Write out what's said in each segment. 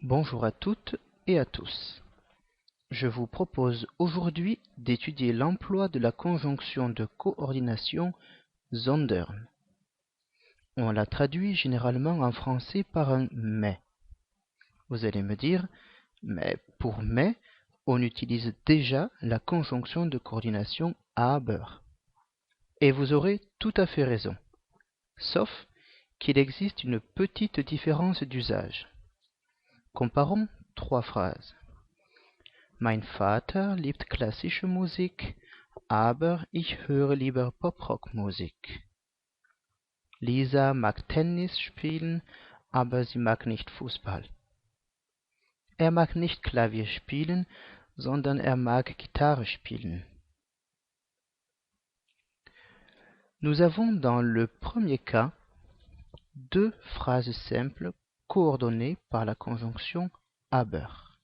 Bonjour à toutes et à tous. Je vous propose aujourd'hui d'étudier l'emploi de la conjonction de coordination sondern. On la traduit généralement en français par un mais. Vous allez me dire, mais pour mais, on utilise déjà la conjonction de coordination aber. Et vous aurez tout à fait raison, sauf qu'il existe une petite différence d'usage. Comparons trois phrases. Mein Vater liebt klassische Musik, aber ich höre lieber Pop-Rock-Musik. Lisa mag Tennis spielen, aber sie mag nicht Fußball. Er mag nicht Klavier spielen, sondern er mag Gitarre spielen. Nous avons dans le premier cas deux phrases simples coordonnées par la conjonction aber.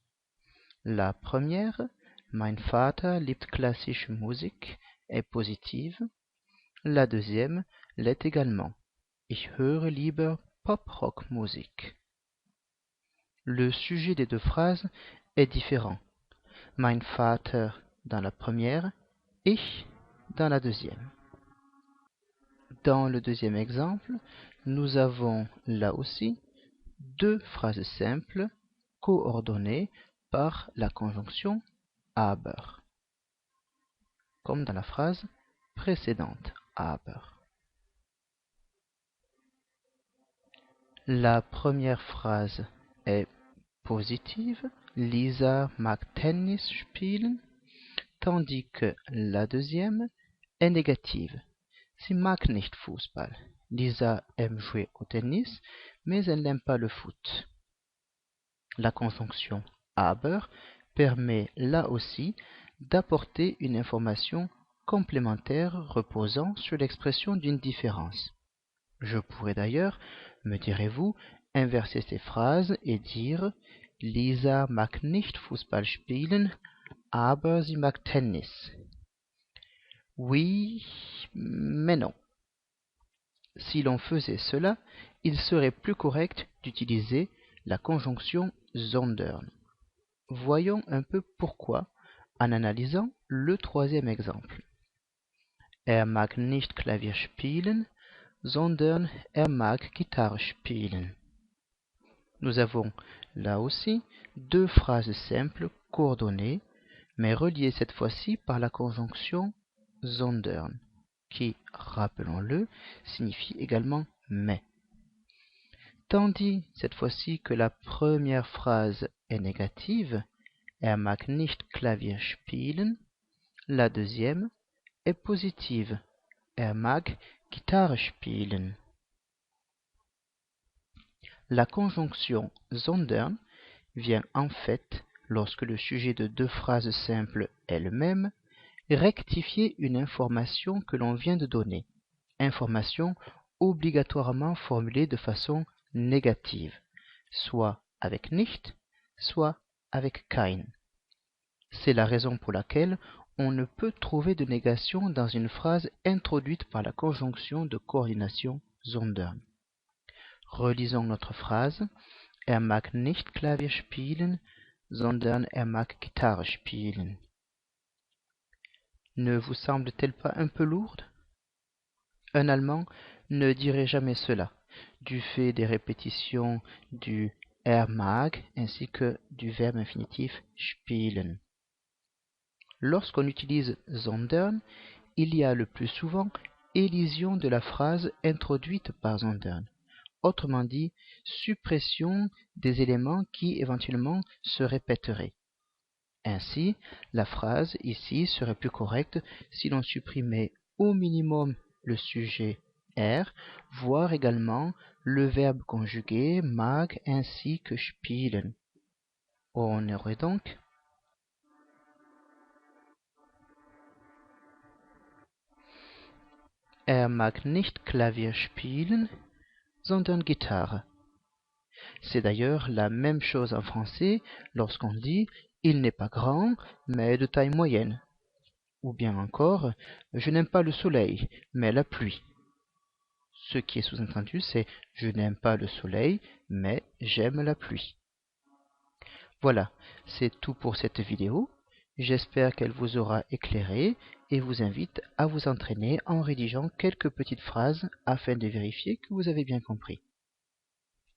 La première, Mein Vater liebt klassische Musik, est positive. La deuxième l'est également. Ich höre lieber Pop-Rock-Musik. Le sujet des deux phrases est différent. Mein Vater dans la première, ich dans la deuxième. Dans le deuxième exemple, nous avons là aussi deux phrases simples coordonnées par la conjonction aber, comme dans la phrase précédente, aber. La première phrase est positive, Lisa mag Tennis spielen, tandis que la deuxième est négative. Sie mag nicht Fußball. Lisa aime jouer au tennis, mais elle n'aime pas le foot. La conjonction aber permet là aussi d'apporter une information complémentaire reposant sur l'expression d'une différence. Je pourrais d'ailleurs, me direz-vous, inverser ces phrases et dire Lisa mag nicht Fußball spielen, aber sie mag Tennis. Oui, mais non. Si l'on faisait cela, il serait plus correct d'utiliser la conjonction sondern. Voyons un peu pourquoi en analysant le troisième exemple. Er mag nicht Klavier spielen, sondern er mag Gitarre spielen. Nous avons là aussi deux phrases simples coordonnées, mais reliées cette fois-ci par la conjonction sondern, qui, rappelons-le, signifie également mais. Tandis cette fois-ci que la première phrase est négative, er mag nicht Klavier spielen, la deuxième est positive, er mag Gitarre spielen. La conjonction sondern vient en fait, lorsque le sujet de deux phrases simples est le même, rectifier une information que l'on vient de donner, information obligatoirement formulée de façon négative, soit avec nicht, soit avec kein. C'est la raison pour laquelle on ne peut trouver de négation dans une phrase introduite par la conjonction de coordination sondern. Relisons notre phrase. Er mag nicht Klavier spielen, sondern er mag Gitarre spielen. Ne vous semble-t-elle pas un peu lourde? Un Allemand ne dirait jamais cela, du fait des répétitions du er mag ainsi que du verbe infinitif spielen. Lorsqu'on utilise sondern, il y a le plus souvent élision de la phrase introduite par sondern. Autrement dit, suppression des éléments qui éventuellement se répéteraient. Ainsi, la phrase ici serait plus correcte si l'on supprimait au minimum le sujet er, voire également le verbe conjugué mag ainsi que spielen. On aurait donc Er mag nicht Klavier spielen, sondern Gitarre. C'est d'ailleurs la même chose en français lorsqu'on dit il n'est pas grand, mais de taille moyenne. Ou bien encore, je n'aime pas le soleil, mais la pluie. Ce qui est sous-entendu, c'est je n'aime pas le soleil, mais j'aime la pluie. Voilà, c'est tout pour cette vidéo. J'espère qu'elle vous aura éclairé et vous invite à vous entraîner en rédigeant quelques petites phrases afin de vérifier que vous avez bien compris.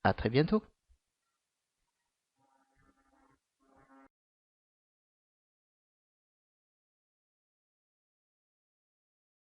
À très bientôt.